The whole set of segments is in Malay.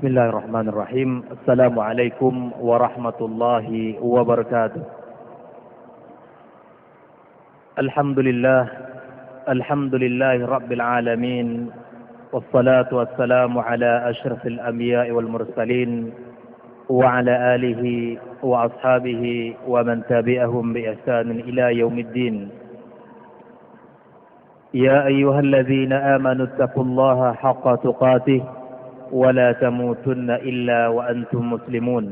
Bismillahirrahmanirrahim. Assalamualaikum warahmatullahi wabarakatuh. Alhamdulillahi rabbil alamin. Wassalatu wassalamu ala asyrafil anbiya'i wal mursalin wa ala alihi wa ashabihi wa man tabi'ahum bi ihsanin ila yaumiddin. Ya ayyuhalladzina amanu taqullaha haqqa tuqatih ولا تموتن إلا وأنتم مسلمون.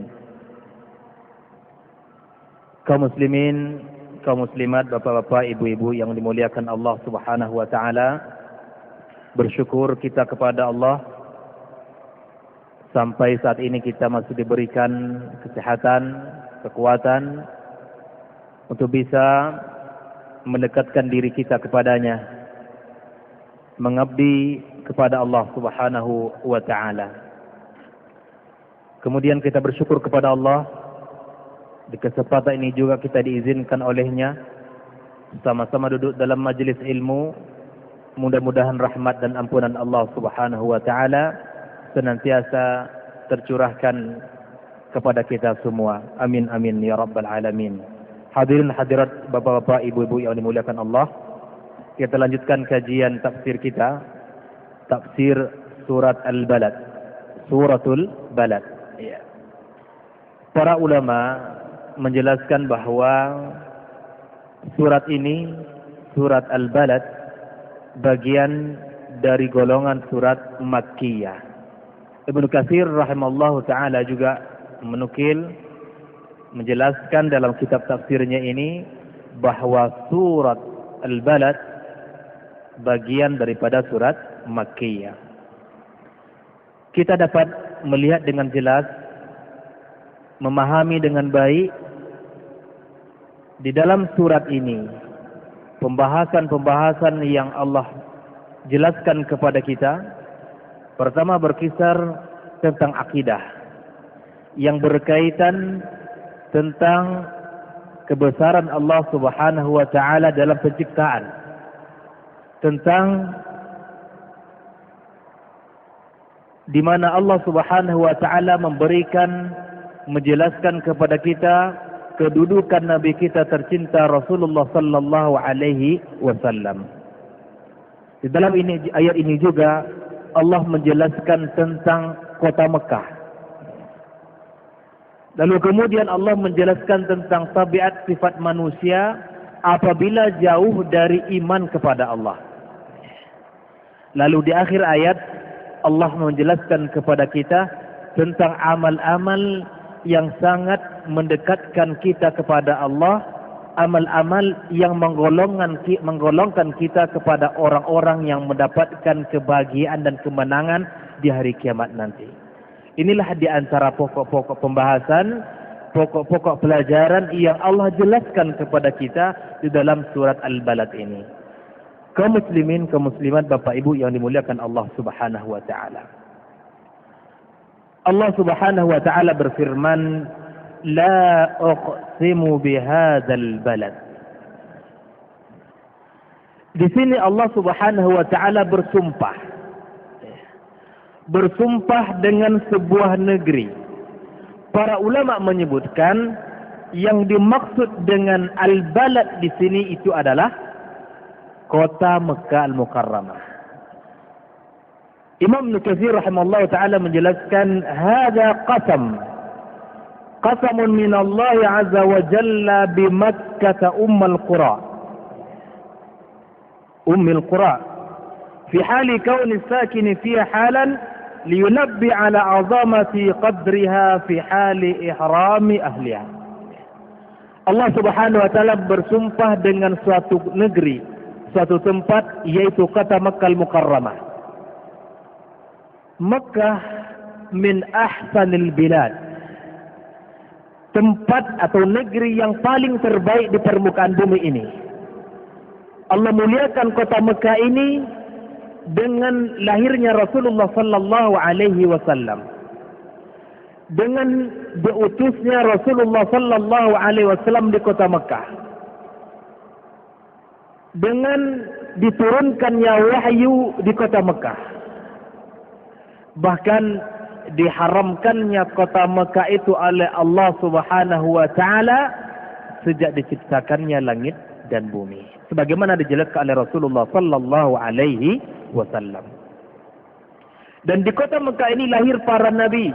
Kaum muslimin, kaum muslimat, bapak-bapak, ibu-ibu yang dimuliakan Allah Subhanahu wa taala, bersyukur kita kepada Allah sampai saat ini kita masih diberikan kesehatan, kekuatan untuk bisa mendekatkan diri kita kepadanya, mengabdi kepada Allah Subhanahu wa taala. Kemudian kita bersyukur kepada Allah, di kesempatan ini juga kita diizinkan olehnya sama-sama duduk dalam majelis ilmu. Mudah-mudahan rahmat dan ampunan Allah Subhanahu wa taala senantiasa tercurahkan kepada kita semua. Amin amin ya rabbal alamin. Hadirin hadirat, bapak-bapak, ibu-ibu yang dimuliakan Allah, kita lanjutkan kajian tafsir kita, tafsir surat Al-Balad, suratul Balad. Ya. Para ulama menjelaskan bahwa surat ini, surat Al-Balad, bagian dari golongan surat Makkiyah. Ibnu Katsir rahimallahu ta'ala juga menukil, menjelaskan dalam kitab tafsirnya ini bahwa surat Al-Balad bagian daripada surat Makkiyah. Kita dapat melihat dengan jelas, memahami dengan baik di dalam surat ini pembahasan-pembahasan yang Allah jelaskan kepada kita. Pertama berkisar tentang akidah yang berkaitan tentang kebesaran Allah Subhanahu wa taala dalam penciptaan, tentang di mana Allah Subhanahu wa taala menjelaskan kepada kita kedudukan Nabi kita tercinta Rasulullah sallallahu alaihi wasallam. Di dalam ayat ini juga Allah menjelaskan tentang kota Mekah. Lalu kemudian Allah menjelaskan tentang tabiat sifat manusia apabila jauh dari iman kepada Allah. Lalu di akhir ayat Allah menjelaskan kepada kita tentang amal-amal yang sangat mendekatkan kita kepada Allah, amal-amal yang menggolongkan kita kepada orang-orang yang mendapatkan kebahagiaan dan kemenangan di hari kiamat nanti. Inilah di antara pokok-pokok pembahasan, pokok-pokok pelajaran yang Allah jelaskan kepada kita di dalam surat Al-Balad ini. Kaum muslimin, kaum muslimat, bapak ibu yang dimuliakan Allah Subhanahu wa taala. Allah Subhanahu wa taala berfirman, "La uqsimu bihadzal balad." Di sini Allah Subhanahu wa taala bersumpah. Bersumpah dengan sebuah negeri. Para ulama menyebutkan yang dimaksud dengan al-balad di sini itu adalah kota Mekah Al-Mukarramah. Imam Ibnu Katsir rahimallahu taala menjelaskan, "Hadza qasamun min Allah azza wa jalla bi Makkah ummul qura fi hali kauni sakin fiha halan liyunabbi ala azamati qadriha fi hali ihrami ahliha." Allah Subhanahu wa taala bersumpah dengan suatu negeri, suatu tempat, yaitu kota Makkah Al-Mukarramah. Makkah min ahsanil bilad, tempat atau negeri yang paling terbaik di permukaan bumi ini. Allah muliakan kota Makkah ini dengan lahirnya Rasulullah sallallahu alaihi wasallam, dengan diutusnya Rasulullah sallallahu alaihi wasallam di kota Makkah, dengan diturunkannya wahyu di kota Mekah. Bahkan diharamkannya kota Mekah itu oleh Allah Subhanahu wa taala sejak diciptakannya langit dan bumi. Sebagaimana dijelaskan oleh Rasulullah sallallahu alaihi wasallam. Dan di kota Mekah ini lahir para nabi,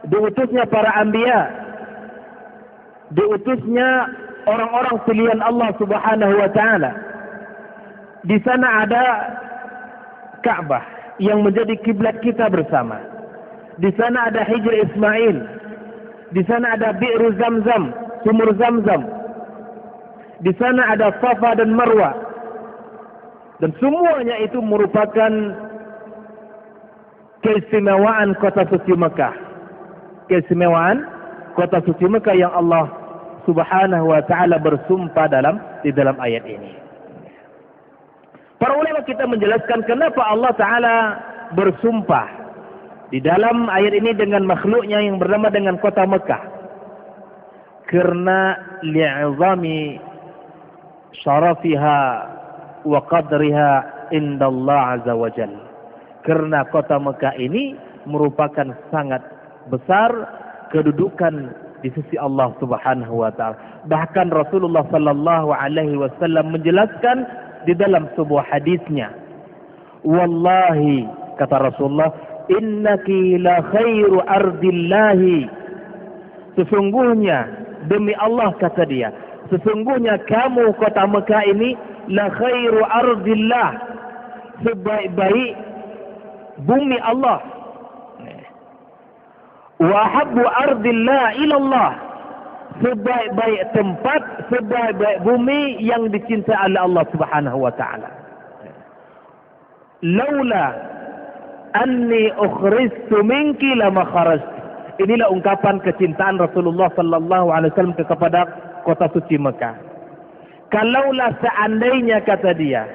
diutusnya para anbiya, diutusnya orang-orang pilihan Allah Subhanahu wa taala. Di sana ada Ka'bah yang menjadi kiblat kita bersama. Di sana ada Hijr Ismail. Di sana ada Bi'ru Zamzam, sumur Zamzam. Di sana ada Safa dan Marwa. Dan semuanya itu merupakan keistimewaan kota suci Mekah. Keistimewaan kota suci Mekah yang Allah Subhanahu wa taala bersumpah di dalam ayat ini. Para ulama kita menjelaskan kenapa Allah taala bersumpah di dalam ayat ini dengan makhluknya yang bernama dengan kota Mekah. Karena li'azami syarafiha wa qadriha indallah azza wa jalla. Karena kota Mekah ini merupakan sangat besar kedudukan di sisi Allah Subhanahu wa taala. Bahkan Rasulullah sallallahu alaihi wasallam menjelaskan di dalam sebuah hadisnya, wallahi kata Rasulullah, innaki la khairu ardillahi, sesungguhnya demi Allah kata dia, sesungguhnya kamu kota Mekah ini la khairu ardillah, sebaik-baik bumi Allah, wa habbu ardillah ilallah, sebaik-baik tempat, sebaik-baik bumi yang dicintai oleh Allah Subhanahu wa taala. Laula anni ukhristu minki lama kharajtu. Inilah ungkapan kecintaan Rasulullah sallallahu alaihi wasallam kepada kota suci Mekah. Kalaulah seandainya kata dia,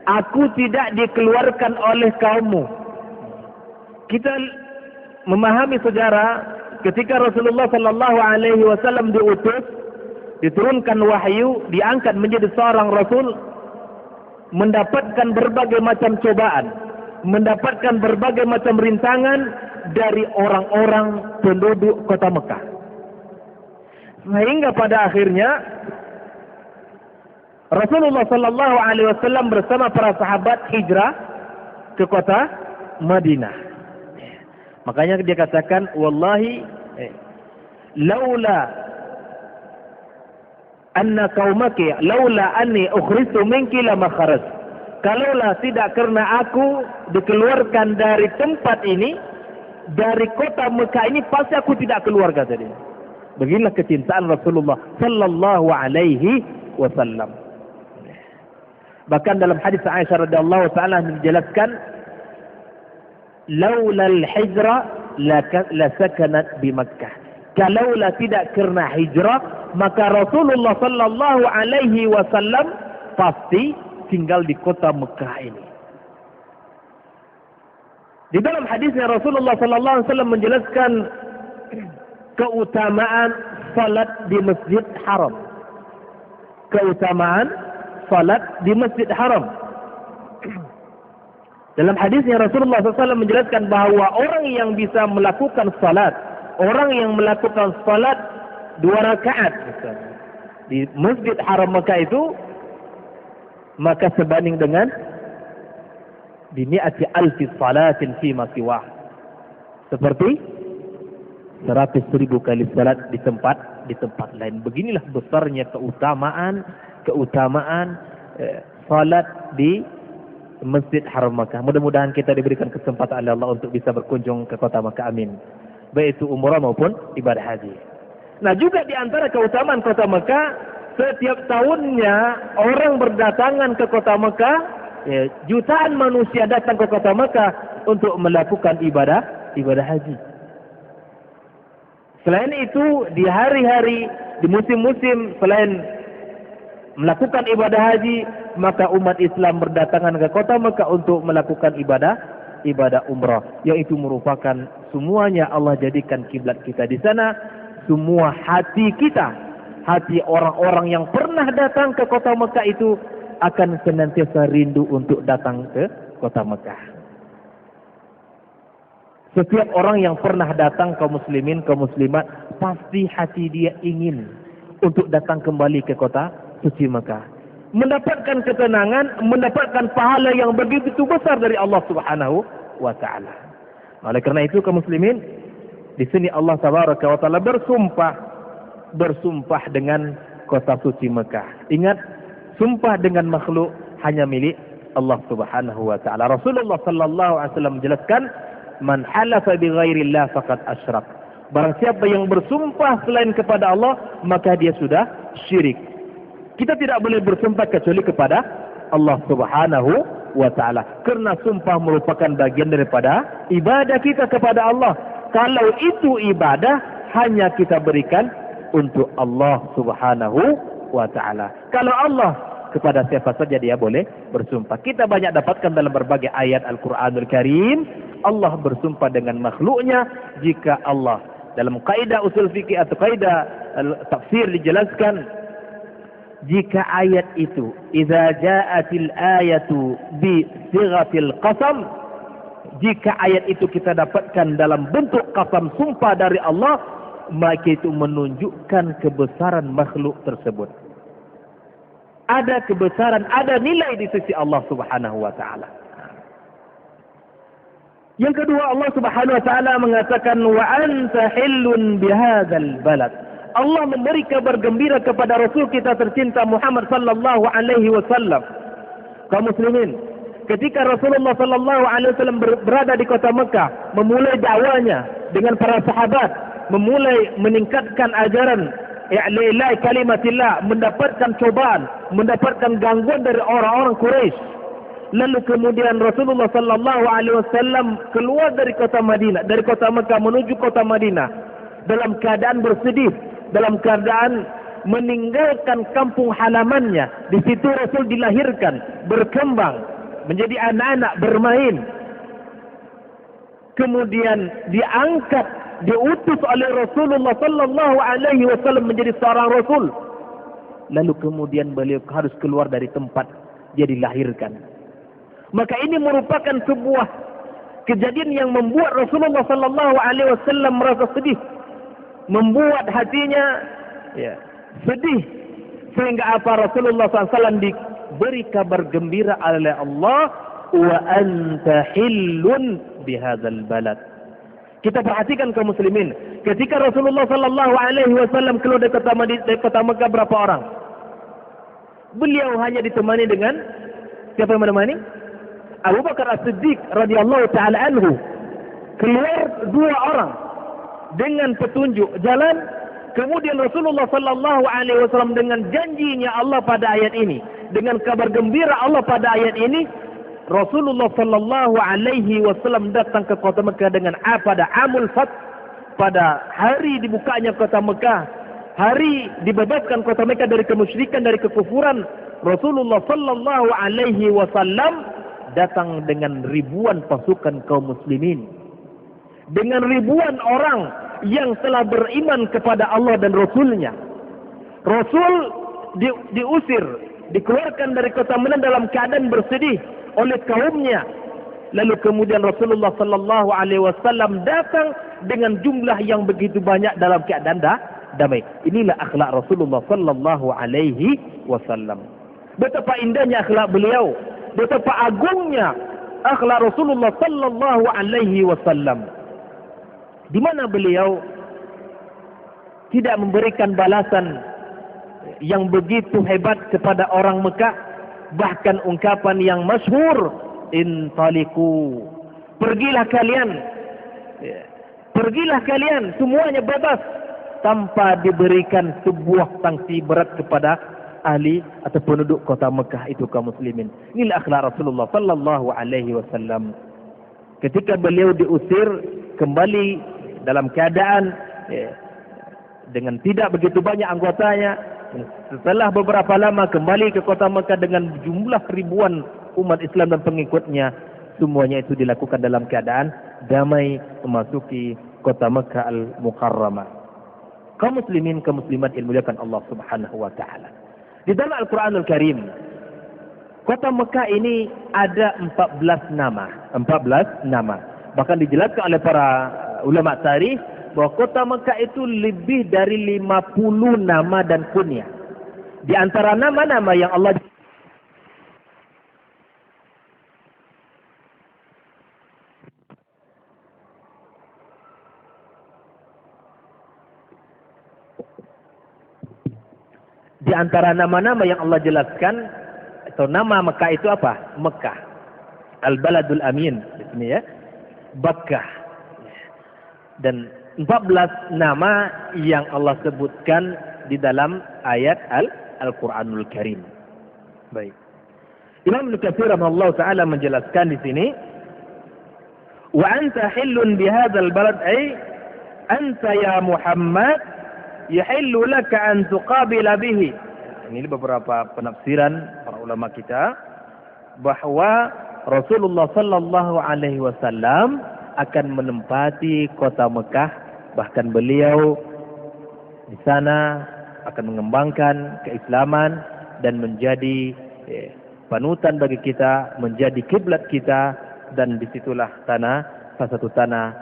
aku tidak dikeluarkan oleh kaummu. Kita memahami sejarah ketika Rasulullah sallallahu alaihi wasallam diutus, diturunkan wahyu, diangkat menjadi seorang rasul, mendapatkan berbagai macam cobaan, mendapatkan berbagai macam rintangan dari orang-orang penduduk kota Mekah. Sehingga pada akhirnya Rasulullah sallallahu alaihi wasallam bersama para sahabat hijrah ke kota Madinah. Makanya dia katakan, wallahi laula anna qaumaki laula anni ukhristu minki lama kharaj. Kalaulah tidak karena aku dikeluarkan dari tempat ini, dari kota Mekah ini, pasti aku tidak keluar kata dia. Beginilah kecintaan Rasulullah sallallahu alaihi wasallam. Bahkan dalam hadis Aisyah radhiyallahu taala dijelaskan, laulal hijrah la sakanat bi Makkah. Kalaulah tidak karena hijrah, maka Rasulullah sallallahu alaihi wasallam pasti tinggal di kota Mekah ini. Di dalam hadisnya Rasulullah sallallahu alaihi wasallam menjelaskan keutamaan salat di Masjid Haram. Keutamaan salat di Masjid Haram. Dalam hadisnya Rasulullah SAW menjelaskan bahawa orang yang bisa melakukan salat, orang yang melakukan salat 2 rakaat di Masjid Haram Mekah itu, maka sebanding dengan bimi'ati alfi salatin fima siwah, seperti 100.000 kali salat di tempat lain. Beginilah besarnya keutamaan salat di Masjid Haram Mekah. Mudah-mudahan kita diberikan kesempatan oleh Allah untuk bisa berkunjung ke kota Mekah. Amin. Baik itu umrah maupun ibadah haji. Nah, juga di antara keutamaan kota Mekah, setiap tahunnya orang berdatangan ke kota Mekah, jutaan manusia datang ke kota Mekah untuk melakukan ibadah haji. Selain itu, di hari-hari, di musim-musim selain melakukan ibadah haji, maka umat Islam berdatangan ke kota Mekah untuk melakukan ibadah umrah, yaitu merupakan semuanya Allah jadikan kiblat kita di sana. Semua hati kita, hati orang-orang yang pernah datang ke kota Mekah itu akan senantiasa rindu untuk datang ke kota Mekah. Setiap orang yang pernah datang kaum muslimin, kaum muslimat, pasti hati dia ingin untuk datang kembali ke kota suci Mekah. Mendapatkan ketenangan, mendapatkan pahala yang begitu besar dari Allah Subhanahu wa taala. Oleh kerana itu kaum muslimin, di sini Allah Tabaraka wa taala bersumpah dengan kota suci Mekah. Ingat, sumpah dengan makhluk hanya milik Allah Subhanahu wa taala. Rasulullah sallallahu alaihi wasallam menjelaskan, man halafa bi ghairillah faqad asyrak. Barang siapa yang bersumpah selain kepada Allah, maka dia sudah syirik. Kita tidak boleh bersumpah kecuali kepada Allah Subhanahu wa taala, karena sumpah merupakan bagian daripada ibadah kita kepada Allah. Kalau itu ibadah, hanya kita berikan untuk Allah Subhanahu wa taala. Kalau Allah, kepada siapa saja dia boleh bersumpah. Kita banyak dapatkan dalam berbagai ayat Al-Quranul Karim, Allah bersumpah dengan makhluknya. Jika Allah, dalam kaidah usul fikih atau kaidah tafsir dijelaskan, jika ayat itu idza ja'atil ayatu bi sighatil qasam, jika ayat itu kita dapatkan dalam bentuk qasam, sumpah dari Allah, maka itu menunjukkan kebesaran makhluk tersebut. Ada kebesaran, ada nilai di sisi Allah Subhanahu wa taala. Yang kedua, Allah Subhanahu wa taala mengatakan, wa anta hillun bihadzal balad. Allah memberi kabar gembira kepada Rasul kita tercinta Muhammad sallallahu alaihi wasallam. Kaum muslimin, ketika Rasulullah sallallahu alaihi wasallam berada di kota Mekah, memulai dakwanya dengan para sahabat, memulai meningkatkan ajaran i'lai kalimatillah, mendapatkan cobaan, mendapatkan gangguan dari orang-orang Quraisy. Lalu kemudian Rasulullah sallallahu alaihi wasallam keluar dari kota Madinah, dari kota Mekah menuju kota Madinah dalam keadaan bersedih, dalam keadaan meninggalkan kampung halamannya. Di situ Rasul dilahirkan, berkembang, menjadi anak-anak, bermain. Kemudian diangkat, diutus oleh Rasulullah sallallahu alaihi wasallam menjadi seorang rasul. Lalu kemudian beliau harus keluar dari tempat dia dilahirkan. Maka ini merupakan sebuah kejadian yang membuat Rasulullah sallallahu alaihi wasallam merasa sedih, membuat hatinya sedih, sehingga apa, Rasulullah SAW diberi kabar gembira oleh Allah, wa anta hillun bihadzal balad. Kita perhatikan kaum muslimin, ketika Rasulullah sallallahu alaihi wasallam keluar dari kota Mekah, berapa orang? Beliau hanya ditemani dengan siapa yang menemani? Abu Bakar As-Siddiq radhiyallahu taala anhu. Keluar 2 orang dengan petunjuk jalan. Kemudian Rasulullah sallallahu alaihi wasallam dengan janjinya Allah pada ayat ini, dengan kabar gembira Allah pada ayat ini, Rasulullah sallallahu alaihi wasallam datang ke kota Mekah dengan pada Amul Fath, pada hari dibukanya kota Mekah, hari dibebaskan kota Mekah dari kemusyrikan, dari kekufuran. Rasulullah sallallahu alaihi wasallam datang dengan ribuan pasukan kaum muslimin, dengan ribuan orang yang telah beriman kepada Allah dan Rasulnya. Rasul diusir, dikeluarkan dari kota Madinah dalam keadaan bersedih oleh kaumnya. Lalu kemudian Rasulullah sallallahu alaihi wasallam datang dengan jumlah yang begitu banyak dalam keadaan damai. Inilah akhlak Rasulullah sallallahu alaihi wasallam. Betapa indahnya akhlak beliau, betapa agungnya akhlak Rasulullah sallallahu alaihi wasallam, di mana beliau tidak memberikan balasan yang begitu hebat kepada orang Mekah. Bahkan ungkapan yang masyhur, intaliku, pergilah kalian, semuanya bebas, tanpa diberikan sebuah sanksi berat kepada ahli atau penduduk kota Mekah itu kaum muslimin. Inilah akhlak Rasulullah sallallahu alaihi wasallam. Ketika beliau diusir kembali dalam keadaan dengan tidak begitu banyak anggotanya, setelah beberapa lama kembali ke kota Mekah dengan jumlah ribuan umat Islam dan pengikutnya, semuanya itu dilakukan dalam keadaan damai memasuki kota Mekah al-Mukarramah. Kaum muslimin, kaum muslimat yang dimuliakan Allah Subhanahu wa taala. Di dalam Al-Quranul Karim, kota Mekah ini ada 14 nama. Bahkan dijelaskan oleh para ulama tarikh bahwa kota Mekah itu lebih dari 50 nama dan kunyah. Di antara nama-nama yang Allah jelaskan atau nama Mekah itu apa? Mekah. Al-Baladul Amin di sini ya. Bakkah. Dan 14 nama yang Allah sebutkan di dalam ayat Al-Qur'anul Karim. Baik. Imam Ibnu Katsir rahimahullah taala menjelaskan di sini, wa anta hillun bihadzal balad ay anta ya Muhammad yahillu laka an tuqabila bihi. Ini beberapa penafsiran para ulama kita bahwa Rasulullah sallallahu alaihi wasallam akan menempati kota Mekah, bahkan beliau di sana akan mengembangkan keislaman dan menjadi panutan bagi kita, menjadi kiblat kita, dan disitulah salah satu tanah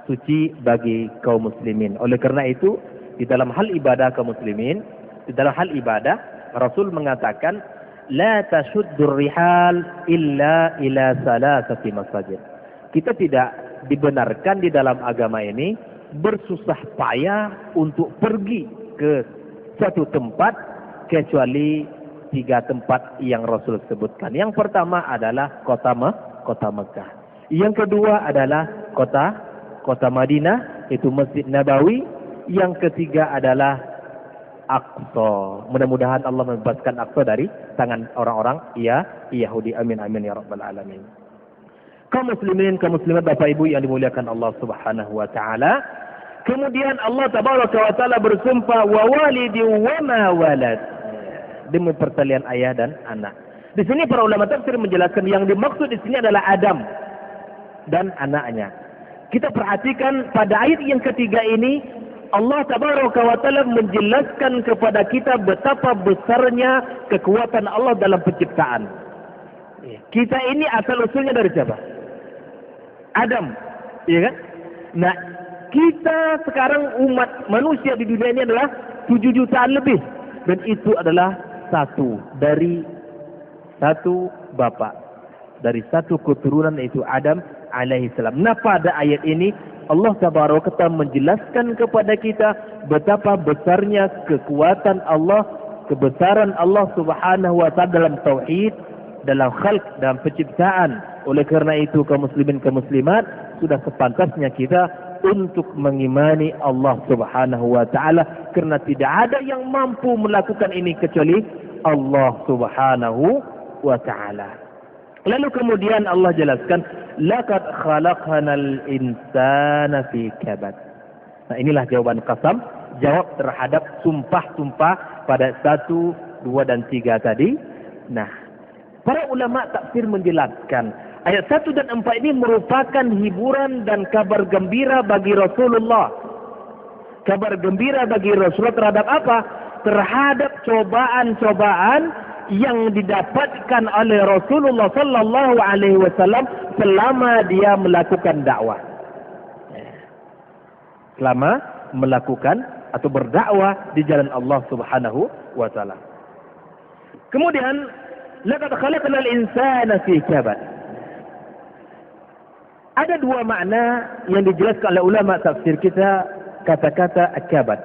suci bagi kaum muslimin. Oleh karena itu, di dalam hal ibadah kaum muslimin, di dalam hal ibadah, Rasul mengatakan, la tashuddur rihal illa ila salasati masajid. Kita tidak dibenarkan di dalam agama ini bersusah payah untuk pergi ke suatu tempat kecuali 3 tempat yang Rasul sebutkan. Yang pertama adalah kota Mekah. Yang kedua adalah kota Madinah, itu Masjid Nabawi. Yang ketiga adalah Aqsa. Mudah-mudahan Allah membebaskan Aqsa dari tangan orang-orang Yahudi. Amin amin ya rabbal alamin. Kaum muslimin, kaum muslimat, Bapak Ibu yang dimuliakan Allah Subhanahu wa taala. Kemudian Allah tabaraka wa taala bersumpah wa walidi wa ma walad. Demi pertalian ayah dan anak. Di sini para ulama tafsir menjelaskan yang dimaksud di sini adalah Adam dan anaknya. Kita perhatikan pada ayat yang ketiga ini, Allah tabaraka wa taala menjelaskan kepada kita betapa besarnya kekuatan Allah dalam penciptaan. Kita ini asal usulnya dari siapa? Adam, iya kan? Nah, kita sekarang umat manusia di dunia ini adalah 7 jutaan lebih, dan itu adalah dari satu bapak, dari satu keturunan, yaitu Adam alaihissalam. Nah, pada ayat ini Allah tabaraka ta'ala menjelaskan kepada kita betapa besarnya kekuatan Allah, kebesaran Allah Subhanahu wa taala dalam tauhid, dalam khalq, dalam penciptaan. Oleh karena itu kaum muslimin, kaum muslimat, sudah sepantasnya kita untuk mengimani Allah Subhanahu wa taala, karena tidak ada yang mampu melakukan ini kecuali Allah Subhanahu wa taala. Lalu kemudian Allah jelaskan, laqad khalaqnal insana fi kabad. Nah, inilah jawaban qasam, jawab terhadap sumpah-sumpah pada 1, 2 dan 3 tadi. Nah, para ulama tafsir menjelaskan ayat 1 dan 4 ini merupakan hiburan dan kabar gembira bagi Rasulullah. Kabar gembira bagi Rasulullah terhadap apa? Terhadap cobaan-cobaan yang didapatkan oleh Rasulullah sallallahu alaihi wasallam selama dia melakukan dakwah. Selama melakukan atau berdakwah di jalan Allah Subhanahu wa taala. Kemudian, laqad khalaqnal insana fi kabad. Ada 2 makna yang dijelaskan oleh ulama tafsir kita kata-kata kabad.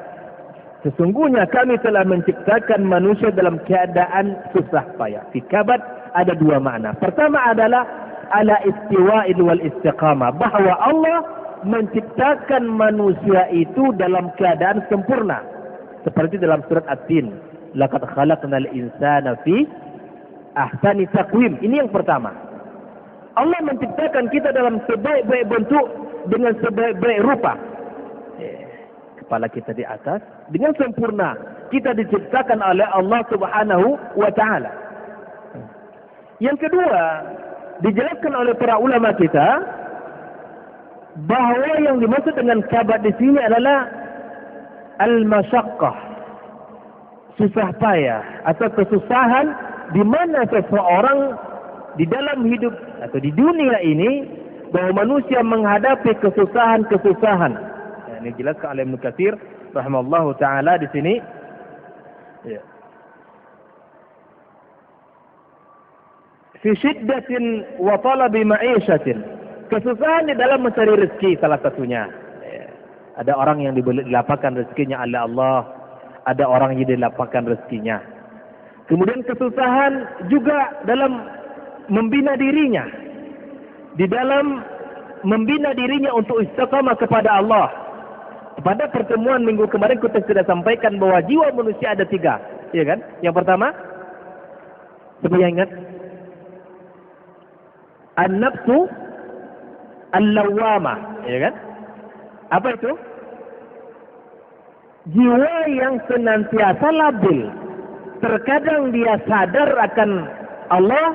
Sesungguhnya kami telah menciptakan manusia dalam keadaan susah payah. Fi kabad ada 2 makna. Pertama adalah ala istiwa'il wal istiqamah, bahwa Allah menciptakan manusia itu dalam keadaan sempurna. Seperti dalam surat At-Tin, laqad khalaqnal insana fi ahsani taqwim. Ini yang pertama. Allah menciptakan kita dalam sebaik-baik bentuk, dengan sebaik-baik rupa. Kepala kita di atas dengan sempurna. Kita diciptakan oleh Allah Subhanahu wa taala. Yang kedua, dijelaskan oleh para ulama kita bahwa yang dimaksud dengan kabad di sini adalah al-masyaqqah, susah payah atau kesusahan, di mana seseorang di dalam hidup atau di dunia ini bahwa manusia menghadapi kesusahan-kesusahan. Ya, ini jelas oleh Ibnu Katsir rahimallahu taala di sini. Ya. Fi syiddatin wa talabi ma'ishatin. Kesusahan di dalam mencari rezeki salah satunya. Ya. Ada orang yang dilapangkan rezekinya oleh Allah, ada orang yang dilapangkan rezekinya. Kemudian kesusahan juga dalam membina dirinya. Di dalam membina dirinya untuk istiqamah kepada Allah. Pada pertemuan minggu kemarin kita sudah sampaikan bahwa jiwa manusia ada 3, ya kan? Yang pertama, siapa yang ingat? An-nafsu al-lawwamah, ya kan? Apa itu? Jiwa yang senantiasa labil. Terkadang dia sadar akan Allah,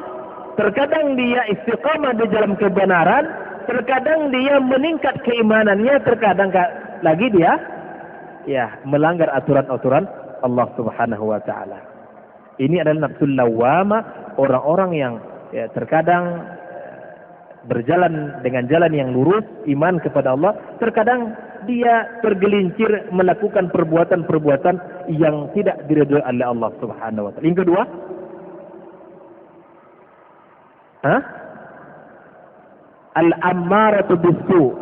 terkadang dia istiqamah di dalam kebenaran, terkadang dia meningkat keimanannya, terkadang lagi dia melanggar aturan-aturan Allah Subhanahu wa taala. Ini adalah nafsul lawwama, orang-orang yang terkadang berjalan dengan jalan yang lurus, iman kepada Allah, terkadang dia tergelincir melakukan perbuatan-perbuatan yang tidak diridhoi oleh Allah Subhanahu wa taala. Yang kedua, al-ammaratu bis-su',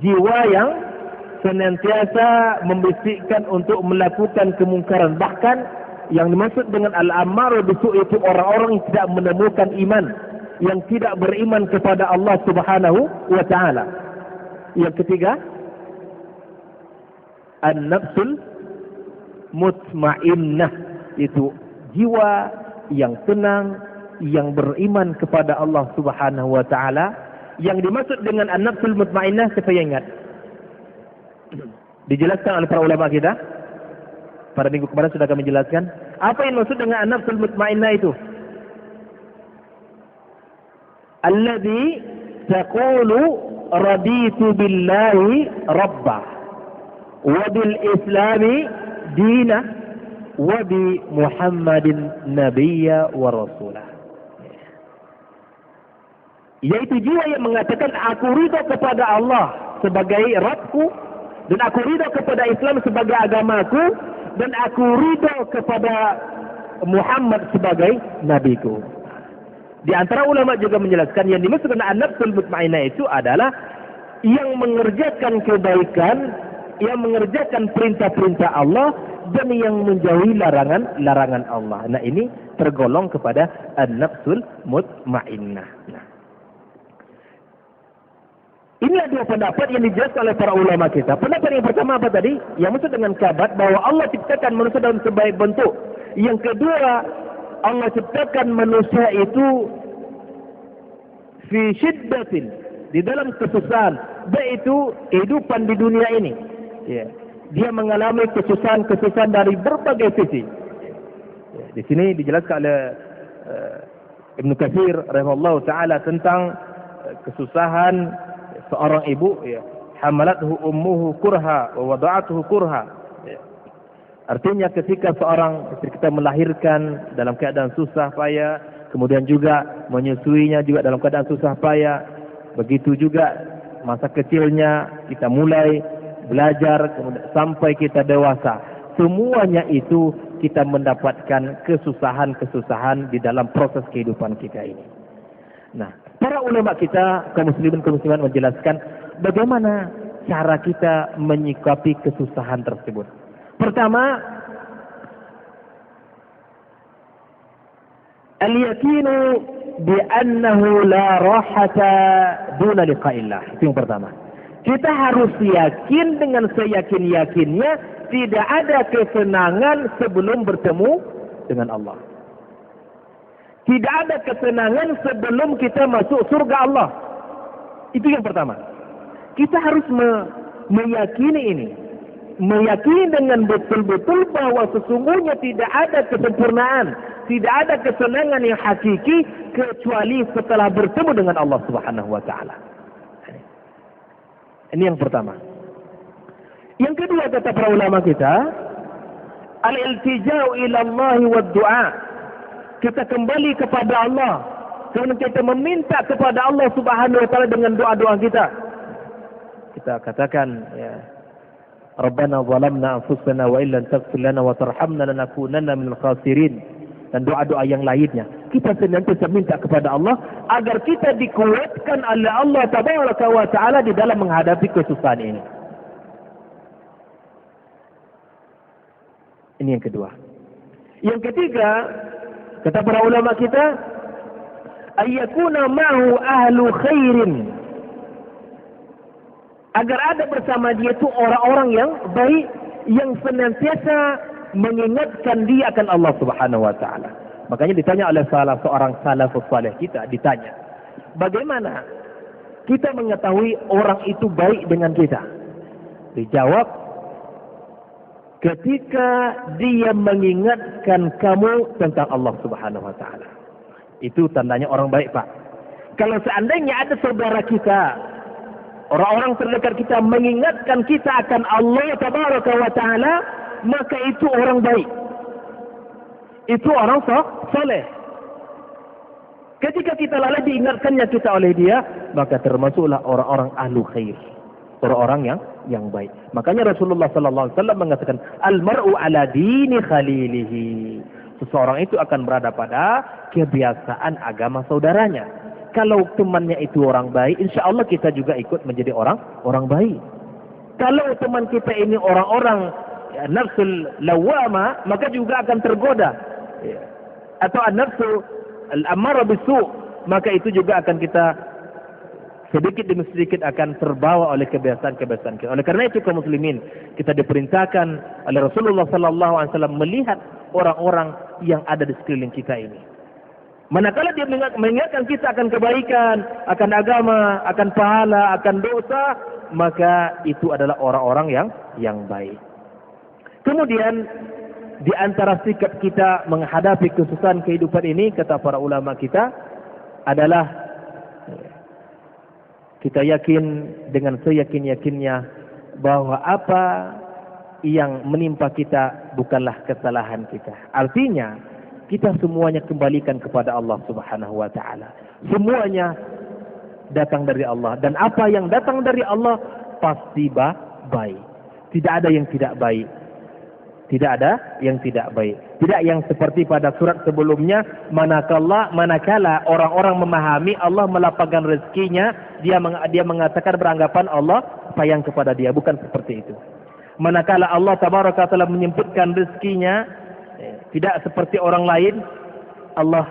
jiwa yang senantiasa membisikkan untuk melakukan kemungkaran. Bahkan yang dimaksud dengan al-ammaratu bis-su' itu orang-orang yang tidak menemukan iman, yang tidak beriman kepada Allah Subhanahu wa taala. Yang ketiga, an-nafsul mutmainnah, itu jiwa yang tenang, yang beriman kepada Allah Subhanahu wa taala. Yang dimaksud dengan an-nafsul mutmainnah, siapa yang ingat? Dijelaskan oleh para ulama kita. Pada minggu kemarin sudah kami jelaskan. Apa yang maksud dengan an-nafsul mutmainnah itu? Alladhi taqulu raditu billahi rabbah wa bil islami dinah wa bi Muhammadin nabiyya wa rasulah. Yaitu jiwa yang mengatakan aku ridha kepada Allah sebagai Rabbku, dan aku ridha kepada Islam sebagai agamaku, dan aku ridha kepada Muhammad sebagai nabiku. Di antara ulama juga menjelaskan yang dimaksud dengan an-nafsul mutmainnah itu adalah yang mengerjakan kebaikan, yang mengerjakan perintah-perintah Allah, dan yang menjauhi larangan-larangan Allah. Nah, ini tergolong kepada an-nafsul mutmainnah. Nah, inilah dua pendapat yang dijelaskan oleh para ulama kita. Pendapat yang pertama apa tadi? Yang maksud dengan kabat bahwa Allah ciptakan manusia dalam sebaik bentuk. Yang kedua, Allah ciptakan manusia itu fi syiddatin, di dalam kesusahan, yaitu kehidupan di dunia ini. Ya. Dia mengalami kesusahan-kesusahan dari berbagai sisi. Ya. Di sini dijelaskan oleh Ibnu Katsir rahimahullah taala tentang kesusahan seorang ibu, ya, hamalathu ummuhu kurha wa wada'atuhu kurha. Ya. Artinya ketika kita melahirkan dalam keadaan susah payah, kemudian juga menyusuinya juga dalam keadaan susah payah, begitu juga masa kecilnya kita mulai belajar sampai kita dewasa, semuanya itu kita mendapatkan kesusahan-kesusahan di dalam proses kehidupan kita ini. Nah, para ulama kita, kaum muslimin kaum muslimat menjelaskan bagaimana cara kita menyikapi kesusahan tersebut. Pertama, al-yakinu bi annahu la rahata duna liqa'illah. Itu yang pertama. Kita harus yakin dengan seyakin-yakinnya tidak ada kesenangan sebelum bertemu dengan Allah. Tidak ada kesenangan sebelum kita masuk surga Allah. Itu yang pertama. Kita harus meyakini ini. Meyakini dengan betul-betul bahwa sesungguhnya tidak ada kesempurnaan, tidak ada kesenangan yang hakiki kecuali setelah bertemu dengan Allah Subhanahu wa taala. Ini yang pertama. Yang kedua kata para ulama kita, al-iltija'u ila Allah wa du'a. Kita kembali kepada Allah, kemudian kita meminta kepada Allah Subhanahu wa taala dengan doa-doa kita. Kita katakan, ya, Rabbana zalamna anfusana wa illam taghfir lana wa tarhamna lanakunanna minal khasirin, dan doa-doa yang lainnya. Kita senantiasa minta kepada Allah agar kita dikuatkan oleh Allah Tabaraka wa taala di dalam menghadapi kesusahan ini. Ini yang kedua. Yang ketiga, kata para ulama kita, ayyakuna ma'hu ahlu khairin, agar ada bersama dia itu orang-orang yang baik, yang senantiasa mengingatkan dia akan Allah Subhanahu wa taala. Makanya ditanya oleh salah seorang salafus saleh kita, ditanya, bagaimana kita mengetahui orang itu baik dengan kita? Dijawab, ketika dia mengingatkan kamu tentang Allah Subhanahu wa taala. Itu tandanya orang baik, Pak. Kalau seandainya ada saudara kita, orang-orang terdekat kita mengingatkan kita akan Allah Tabaraka wa taala, maka itu orang baik. Itu orang soleh. Ketika kita lalai diingatkannya kita oleh dia, maka termasuklah orang-orang ahlu khair, orang-orang yang baik. Makanya Rasulullah sallallahu alaihi wasallam mengatakan, al-mar'u ala dini khalilihi. Seseorang itu akan berada pada kebiasaan agama saudaranya. Kalau temannya itu orang baik, insya Allah kita juga ikut menjadi orang baik. Kalau teman kita ini orang-orang nafsul lawama, maka juga akan tergoda. Atau an-nafsu al-ammara bisu', maka itu juga akan kita sedikit demi sedikit akan terbawa oleh kebiasaan-kebiasaan kita. Oleh karena itu kaum muslimin, kita diperintahkan oleh Rasulullah sallallahu alaihi wasallam melihat orang-orang yang ada di sekeliling kita ini. Manakala dia mengingatkan kita akan kebaikan, akan agama, akan pahala, akan dosa, maka itu adalah orang-orang yang baik. Kemudian di antara sikap kita menghadapi kesusahan kehidupan ini, kata para ulama kita, adalah kita yakin dengan seyakin-yakinnya bahwa apa yang menimpa kita bukanlah kesalahan kita. Artinya, kita semuanya kembalikan kepada Allah Subhanahu wa taala. Semuanya datang dari Allah, dan apa yang datang dari Allah pasti baik. Tidak ada yang tidak baik. Tidak ada yang tidak baik. Tidak yang seperti pada surat sebelumnya, manakala orang-orang memahami Allah melapangkan rezekinya, dia mengatakan beranggapan Allah sayang kepada dia. Bukan seperti itu. Manakala Allah Tabaraka Ta'ala menyempitkan rezekinya, tidak seperti orang lain, Allah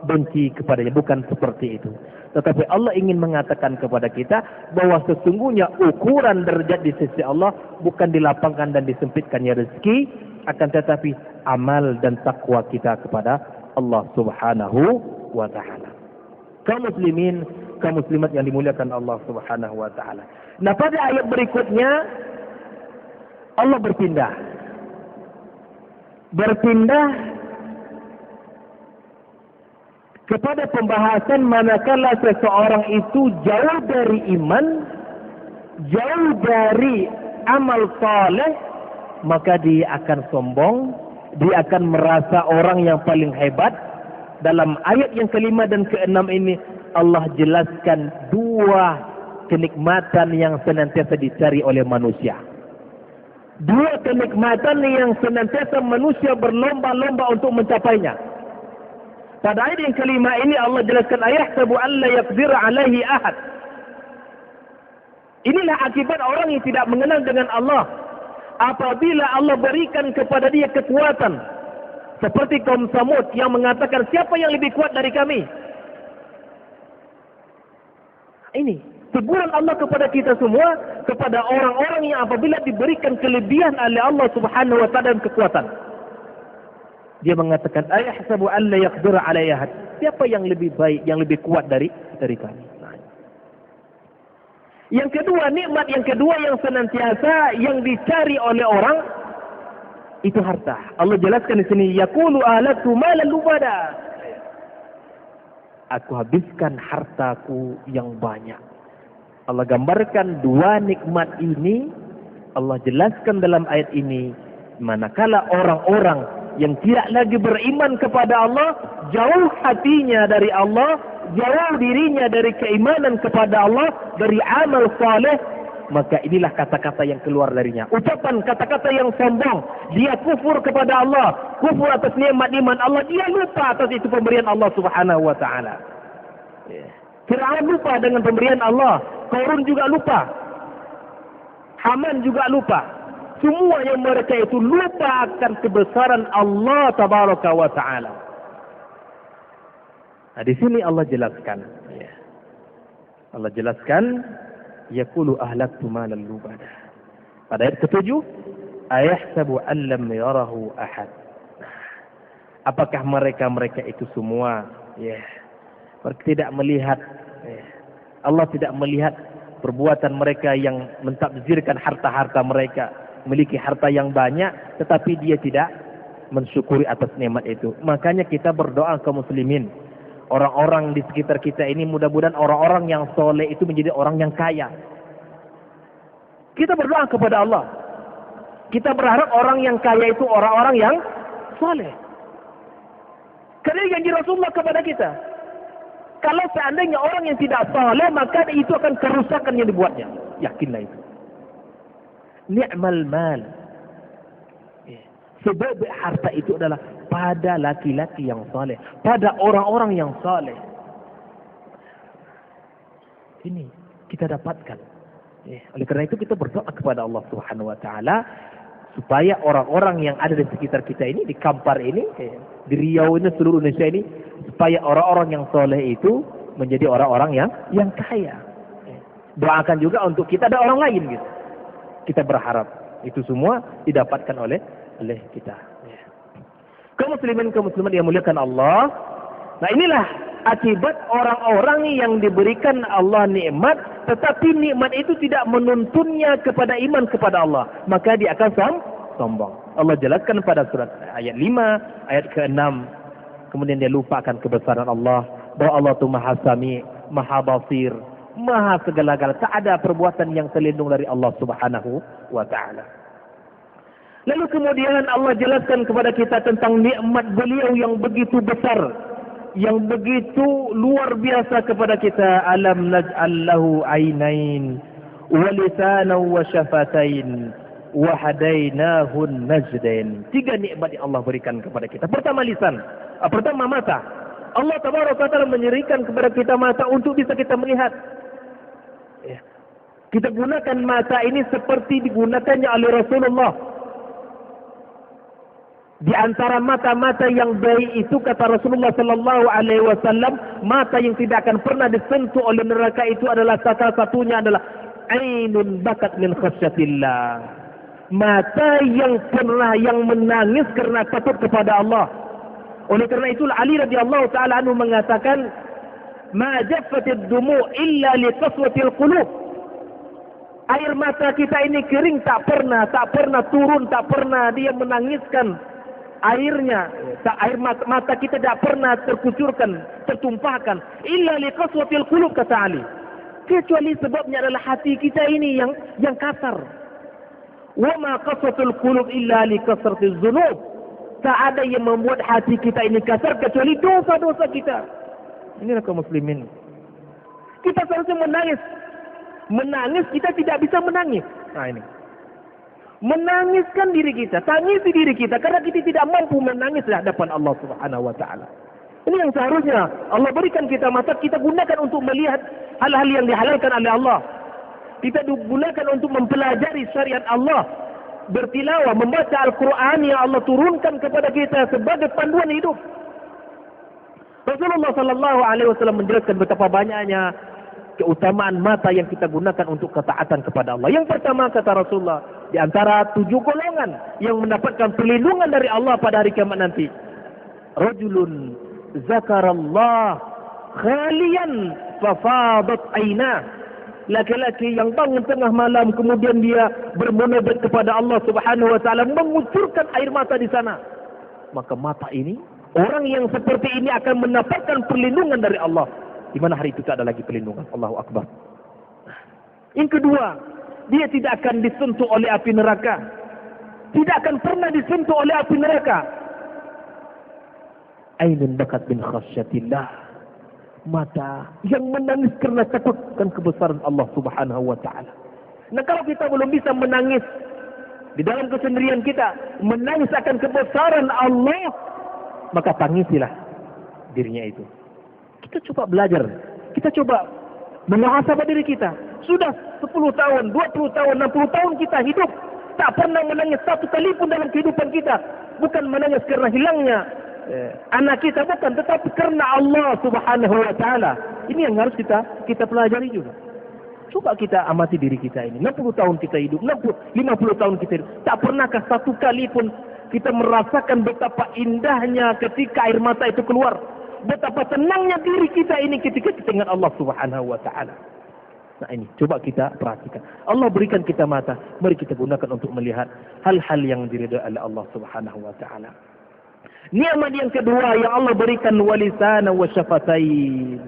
benci kepadanya. Bukan seperti itu. Tetapi Allah ingin mengatakan kepada kita bahwa sesungguhnya ukuran derajat di sisi Allah bukan dilapangkan dan disempitkannya rezeki, akan tetapi amal dan takwa kita kepada Allah Subhanahu wa taala. Kaum muslimin, kaum muslimat yang dimuliakan Allah Subhanahu wa taala. Nah, pada ayat berikutnya Allah berpindah kepada pembahasan manakala seseorang itu jauh dari iman, jauh dari amal saleh, maka dia akan sombong, dia akan merasa orang yang paling hebat. Dalam ayat yang kelima dan keenam ini Allah jelaskan dua kenikmatan yang senantiasa dicari oleh manusia. Dua kenikmatan yang senantiasa manusia berlomba-lomba untuk mencapainya. Pada ayat yang kelima ini Allah jelaskan, ayahsabu an la yaqdir alaihi ahad. Inilah akibat orang yang tidak mengenal dengan Allah. Apabila Allah berikan kepada dia kekuatan, seperti kaum Samud yang mengatakan, siapa yang lebih kuat dari kami? Ini teguran Allah kepada kita semua, kepada orang-orang yang apabila diberikan kelebihan oleh Allah Subhanahu wa taala dan kekuatan, dia mengatakan, ayahsabu an la yaqdir alaihi ahad. Siapa yang lebih baik, yang lebih kuat dari kami? Yang kedua, nikmat yang kedua yang senantiasa yang dicari oleh orang itu harta. Allah jelaskan di sini, yaqulu ahlatu malan lubada. Aku habiskan hartaku yang banyak. Allah gambarkan dua nikmat ini, Allah jelaskan dalam ayat ini, manakala orang-orang yang tidak lagi beriman kepada Allah, jauh hatinya dari Allah, jauh dirinya dari keimanan kepada Allah, dari amal saleh, maka inilah kata-kata yang keluar darinya. Ucapan kata-kata yang sombong. Dia kufur kepada Allah, kufur atas nikmat iman Allah, dia lupa atas itu pemberian Allah Subhanahu wa taala. Fir'aun lupa dengan pemberian Allah, Qarun juga lupa, Haman juga lupa. Semua yang mereka itu lupa akan kebesaran Allah Tabaraka wa taala. Nah, di sini Allah jelaskan. Allah jelaskan, yaqulu ahlaktu malan lubada. Pada ayat ke-7, ayahsabu an lam yarahu ahad. Apakah mereka itu semua tidak melihat, Allah tidak melihat perbuatan mereka yang mentakzirkan harta-harta mereka, memiliki harta yang banyak, tetapi dia tidak mensyukuri atas nikmat itu. Makanya kita berdoa kaum muslimin, orang-orang di sekitar kita ini, mudah-mudahan orang-orang yang soleh itu menjadi orang yang kaya. Kita berdoa kepada Allah, kita berharap orang yang kaya itu orang-orang yang soleh. Karena janji Rasulullah kepada kita, kalau seandainya orang yang tidak soleh, maka itu akan kerusakan yang dibuatnya. Yakinlah itu. Ni'mal mal. Sebab harta itu adalah pada laki-laki yang saleh, pada orang-orang yang saleh. Ini kita dapatkan. Oleh karena itu kita berdoa kepada Allah Subhanahu wa taala supaya orang-orang yang ada di sekitar kita ini, di Kampar ini, di Riau ini, seluruh Indonesia ini, supaya orang-orang yang saleh itu menjadi orang-orang yang kaya. Doakan juga untuk kita ada orang lain gitu. Kita berharap itu semua didapatkan oleh kita. Kaum muslimin yang muliakan Allah. Nah, inilah akibat orang-orang yang diberikan Allah nikmat, tetapi nikmat itu tidak menuntunnya kepada iman kepada Allah, maka dia akan sombong. Allah jelaskan pada surat ayat 5, ayat ke-6. Kemudian dia lupa akan kebesaran Allah, bahwa Allah itu Maha Sami, Maha Basir, Maha segala-galanya. Tak ada perbuatan yang terlindung dari Allah Subhanahu wa taala. Lalu kemudian Allah jelaskan kepada kita tentang nikmat beliau yang begitu besar, yang begitu luar biasa kepada kita. Alam naj'al lahu ainain wa lisanan wa syafatain wa hadainahu najdain. 3 nikmat yang Allah berikan kepada kita. Pertama lisan, pertama mata. Allah Tabaraka wa taala memberikan kepada kita mata untuk bisa kita melihat. Kita gunakan mata ini seperti digunakannya oleh Rasulullah. Di antara mata-mata yang baik itu, kata Rasulullah sallallahu alaihi wasallam, mata yang tidak akan pernah disentuh oleh neraka itu adalah salah satunya adalah ainun bakat min khasyatillah. Mata yang menangis karena takut kepada Allah. Oleh karena itu Ali radhiyallahu taala anhu mengatakan, "Ma jaffatid dumu' illa li qaswatil qulub." Air mata kita ini kering, tak pernah turun, tak pernah dia menangiskan airnya. Air mata kita tidak pernah terkucurkan, tertumpahkan. Illa liqaswatil qulub, kata Ali. Kecuali sebabnya adalah hati kita ini yang kasar. Wa ma qaswatul qulub illa liqasratiz dzunub. Tak ada yang membuat hati kita ini kasar kecuali dosa-dosa kita. Inilah kaum muslimin. Kita seharusnya menangis. Menangis kita tidak bisa menangis. Nah ini. Menangiskan diri kita, tangisi diri kita, karena kita tidak mampu menangis di hadapan Allah Subhanahu wa taala. Ini yang seharusnya Allah berikan kita mata, kita gunakan untuk melihat hal-hal yang dihalalkan oleh Allah. Kita gunakan untuk mempelajari syariat Allah, bertilawah, membaca Al-Quran yang Allah turunkan kepada kita sebagai panduan hidup. Rasulullah sallallahu alaihi wasallam menjelaskan betapa banyaknya keutamaan mata yang kita gunakan untuk ketaatan kepada Allah. Yang pertama, kata Rasulullah, di antara 7 golongan yang mendapatkan perlindungan dari Allah pada hari kiamat nanti, rajulun zakarallah khalian fafadat aina. Laki-laki yang bangun tengah malam kemudian dia bermunajat kepada Allah Subhanahu wa taala, mengucurkan air mata di sana. Maka mata ini, orang yang seperti ini akan mendapatkan perlindungan dari Allah. Di mana hari itu tak ada lagi perlindungan. Allahu Akbar. Yang kedua, dia tidak akan disentuh oleh api neraka. Tidak akan pernah disentuh oleh api neraka. Ainun bakat bin khasyatillah. mata yang menangis karena takutkan kebesaran Allah Subhanahu wa taala. Nah, kalau kita belum bisa menangis di dalam kesendirian kita, menangis akan kebesaran Allah, maka tangisilah dirinya itu. Kita coba belajar, kita coba memuhasabah diri kita. Sudah 10 tahun, 20 tahun, 60 tahun kita hidup, tak pernah menangis satu kali pun dalam kehidupan kita. Bukan menangis karena hilangnya anak kita, bukan, tetapi karena Allah Subhanahu wa taala. Ini yang harus kita pelajari juga. Coba kita amati diri kita ini. 60 tahun kita hidup, 50 tahun kita hidup. Tak pernahkah satu kali pun kita merasakan betapa indahnya ketika air mata itu keluar. Betapa tenangnya diri kita ini ketika kita ingat Allah Subhanahu wa taala. Nah, ini coba kita perhatikan. Allah berikan kita mata, mari kita gunakan untuk melihat hal-hal yang diridhai oleh Allah Subhanahu wa taala. Nikmat yang kedua yang Allah berikan, walisana wa syafatain.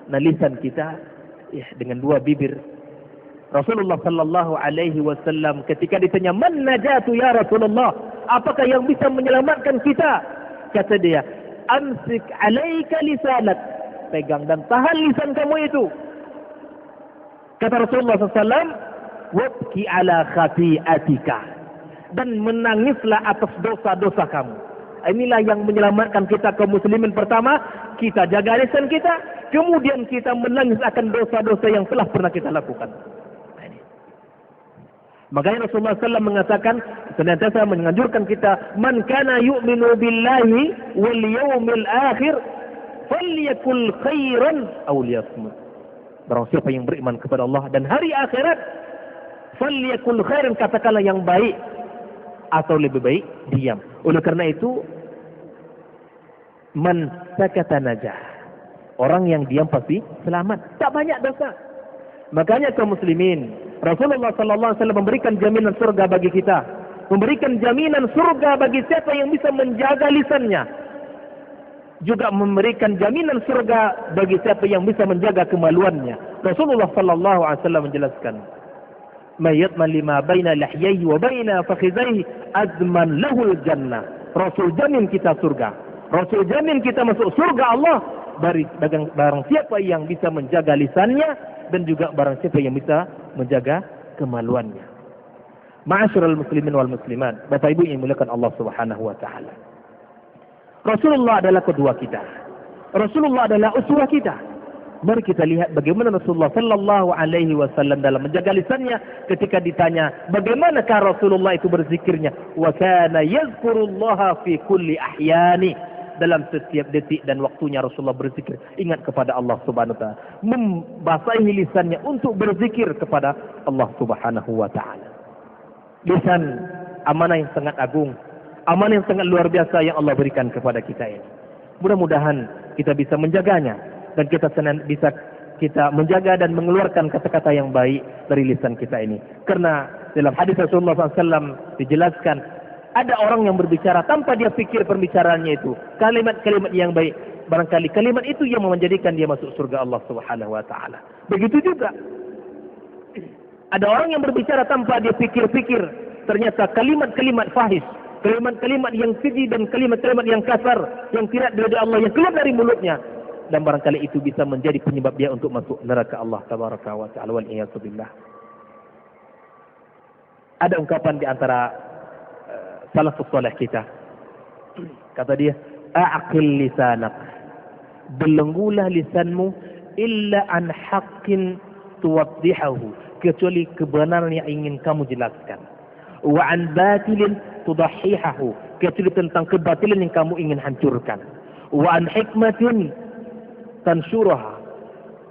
Nah, lisan kita dengan dua bibir. Rasulullah sallallahu alaihi wasallam ketika ditanya, "Man najatu ya Rasulullah?" Apakah yang bisa menyelamatkan kita? Kata dia, "Amsik 'alaika lisanak." Pegang dan tahan lisan kamu itu. Kata Rasulullah SAW, "Wabki 'ala khati'atika." Dan menangislah atas dosa-dosa kamu. Inilah yang menyelamatkan kita kaum muslimin. Pertama, kita jaga lisan kita, kemudian kita menangis akan dosa-dosa yang telah pernah kita lakukan. Makanya Rasulullah SAW mengatakan, senantiasa menganjurkan kita, "Man kana yu'minu billahi wal yawmil akhir falyakul khairan aw liyasmut." Barang siapa yang beriman kepada Allah dan hari akhirat, falyakul khairan, katakanlah yang baik, atau lebih baik diam. Oleh karena itu, man sakata najah. Orang yang diam pasti selamat, tak banyak dosa. Makanya kaum muslimin, Rasulullah sallallahu alaihi wasallam memberikan jaminan surga bagi kita. Memberikan jaminan surga bagi siapa yang bisa menjaga lisannya. Juga memberikan jaminan surga bagi siapa yang bisa menjaga kemaluannya. Rasulullah sallallahu alaihi wasallam menjelaskan, "Mayatman lima baina lihyaihi wa baina fakhidhaihi azman lahul jannah." Rasul jamin kita surga. Rasul jamin kita masuk surga Allah barang siapa yang bisa menjaga lisannya dan juga barang siapa yang bisa menjaga kemaluannya. Ma'asyiral muslimin wal muslimat, Bapak Ibu yang dimuliakan Allah Subhanahu wa taala. Rasulullah adalah kedua kita. Rasulullah adalah uswah kita. Mari kita lihat bagaimana Rasulullah sallallahu alaihi wasallam dalam menjaga lisannya ketika ditanya, bagaimanakah Rasulullah itu berzikirnya? Wa kana yazkurullaha fi kulli ahyani. Dalam setiap detik dan waktunya Rasulullah berzikir, ingat kepada Allah Subhanahu wa taala. Membasahi lisannya untuk berzikir kepada Allah Subhanahu wa taala. Lisan amanah yang sangat agung, amanah yang sangat luar biasa yang Allah berikan kepada kita ini. Mudah-mudahan kita bisa menjaganya dan kita bisa kita menjaga dan mengeluarkan kata-kata yang baik dari lisan kita ini. Karena dalam hadis Rasulullah SAW dijelaskan, ada orang yang berbicara tanpa dia pikir pembicaraannya itu kalimat-kalimat yang baik. Barangkali kalimat itu yang menjadikan dia masuk surga Allah Subhanahu wa taala. Begitu juga ada orang yang berbicara tanpa dia pikir-pikir, ternyata kalimat-kalimat fahish, kalimat-kalimat yang keji dan kalimat-kalimat yang kasar yang tidak dari Allah yang keluar dari mulutnya, dan barangkali itu bisa menjadi penyebab dia untuk masuk neraka Allah tabaraka wa taala wal iyad billah. Ada ungkapan di antara salafus salih kita, kata dia, a'qil lisanak, belenggulah lisanmu, illa an haqqin tuwaddihahu, kecuali kebenaran yang ingin kamu jelaskan, wa an batilin tudahhihahu, kecuali tentang kebatilan yang kamu ingin hancurkan, wa an hikmatin tansyuraha,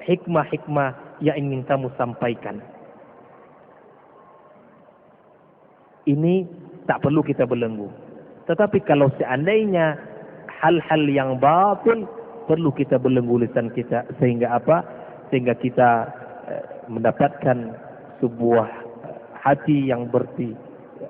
hikmah-hikmah yang ingin kamu sampaikan. Ini tak perlu kita belenggu. Tetapi kalau seandainya hal-hal yang batil, perlu kita belenggu lisan kita. Sehingga apa? Sehingga kita mendapatkan sebuah hati yang bersih,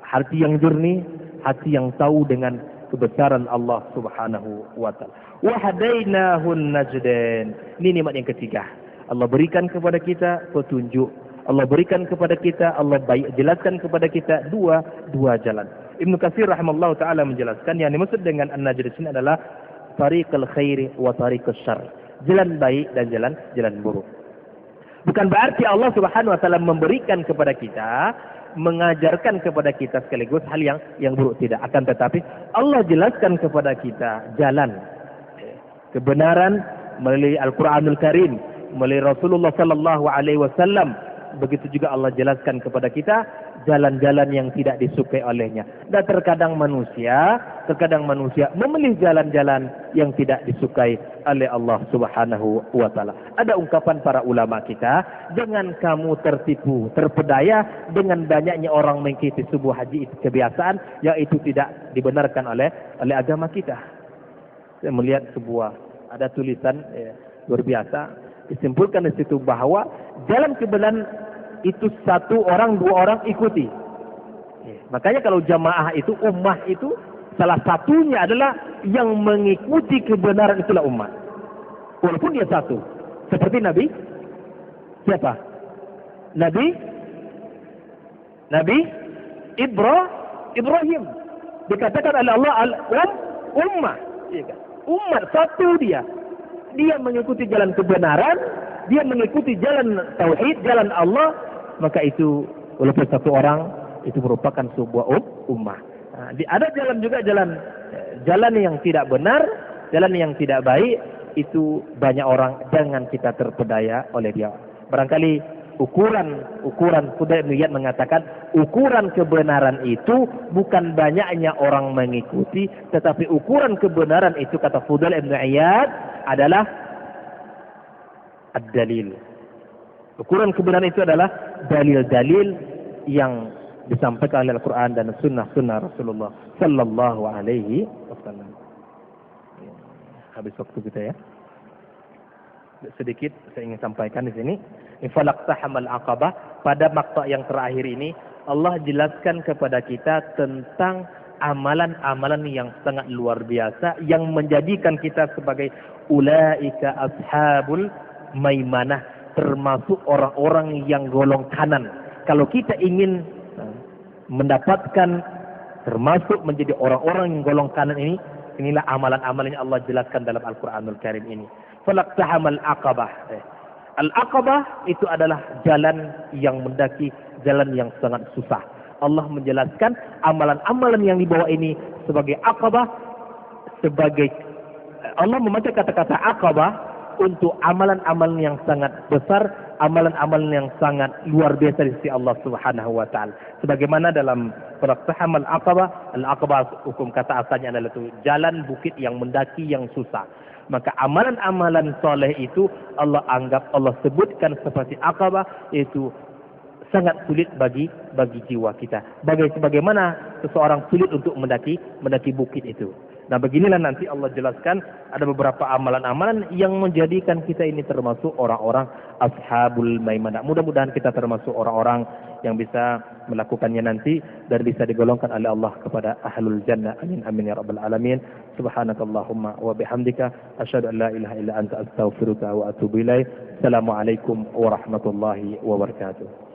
hati yang jernih, hati yang tahu dengan kebesaran Allah Subhanahu wa taala. Wa hadainahun najdain. Ini nikmat yang ketiga. Allah berikan kepada kita petunjuk. Allah berikan kepada kita, Allah jelaskan kepada kita dua jalan. Ibnu Katsir rahimahullah ta'ala menjelaskan yang dimaksud dengan an-najd ini adalah tariqul khairi wa tariqus syarr. jalan baik dan jalan buruk. Bukan berarti Allah Subhanahu wa taala memberikan kepada kita, mengajarkan kepada kita sekaligus hal yang buruk, tidak. Akan tetapi Allah jelaskan kepada kita jalan kebenaran melalui Al-Qur'anul Karim, melalui Rasulullah sallallahu alaihi wasallam. Begitu juga Allah jelaskan kepada kita jalan-jalan yang tidak disukai olehnya. Dan terkadang manusia memilih jalan-jalan yang tidak disukai oleh Allah Subhanahu wa taala. Ada ungkapan para ulama kita, jangan kamu tertipu, terpedaya dengan banyaknya orang mengikuti sebuah haji itu kebiasaan yang itu tidak dibenarkan oleh agama kita. Saya melihat ada tulisan luar biasa, disimpulkan di situ bahwa jalan kebenaran itu satu orang, dua orang ikuti. Makanya kalau jamaah itu, ummah itu, salah satunya adalah yang mengikuti kebenaran itulah ummah. Walaupun dia satu. Seperti Nabi. Siapa? Nabi Ibrahim. Dikatakan oleh Allah ummah. Umat satu dia. Dia mengikuti jalan kebenaran, dia mengikuti jalan tauhid, jalan Allah, maka itu walaupun satu orang itu merupakan sebuah ummah. Nah, ada jalan juga jalan yang tidak benar, jalan yang tidak baik, itu banyak orang, jangan kita terpedaya oleh dia. Barangkali ukuran Fudail bin Iyad mengatakan ukuran kebenaran itu bukan banyaknya orang mengikuti, tetapi ukuran kebenaran itu kata Fudail bin Iyad adalah ad-dalil. Ukuran kebenaran itu adalah dalil-dalil yang disampaikan oleh Al-Quran dan sunnah Rasulullah sallallahu alaihi wasallam. Habis waktu kita ya. Sedikit saya ingin sampaikan di sini. Falaqtahamal aqabah, pada makta yang terakhir ini Allah jelaskan kepada kita tentang amalan-amalan yang sangat luar biasa yang menjadikan kita sebagai ulaika ashabul maimanah, termasuk orang-orang yang golong kanan. Kalau kita ingin mendapatkan termasuk menjadi orang-orang yang golong kanan ini, inilah amalan-amalan yang Allah jelaskan dalam Al-Quranul Karim ini. Falaqtahamal aqabah. Al-aqabah itu adalah jalan yang mendaki, jalan yang sangat susah. Allah menjelaskan amalan-amalan yang dibawa ini sebagai aqabah, sebagai Allah memakai kata-kata aqabah untuk amalan-amalan yang sangat besar, amalan-amalan yang sangat luar biasa di sisi Allah Subhanahu wa taala. Sebagaimana dalam Falaqtahamal aqabah, al-aqabah hukum kata asalnya adalah itu jalan bukit yang mendaki yang susah. Maka amalan-amalan soleh itu Allah sebutkan seperti aqabah, itu sangat sulit bagi jiwa kita. Bagaimana seseorang sulit untuk mendaki bukit itu. Nah, beginilah nanti Allah jelaskan ada beberapa amalan-amalan yang menjadikan kita ini termasuk orang-orang ashabul maimanah. Mudah-mudahan kita termasuk orang-orang yang bisa melakukannya nanti dan bisa digolongkan oleh Allah kepada ahlul jannah. Amin amin ya rabbal alamin. Subhanakallahumma wa bihamdika asyhadu an la ilaha illa anta astaghfiruka wa atubu ilaik. Assalamualaikum warahmatullahi wabarakatuh.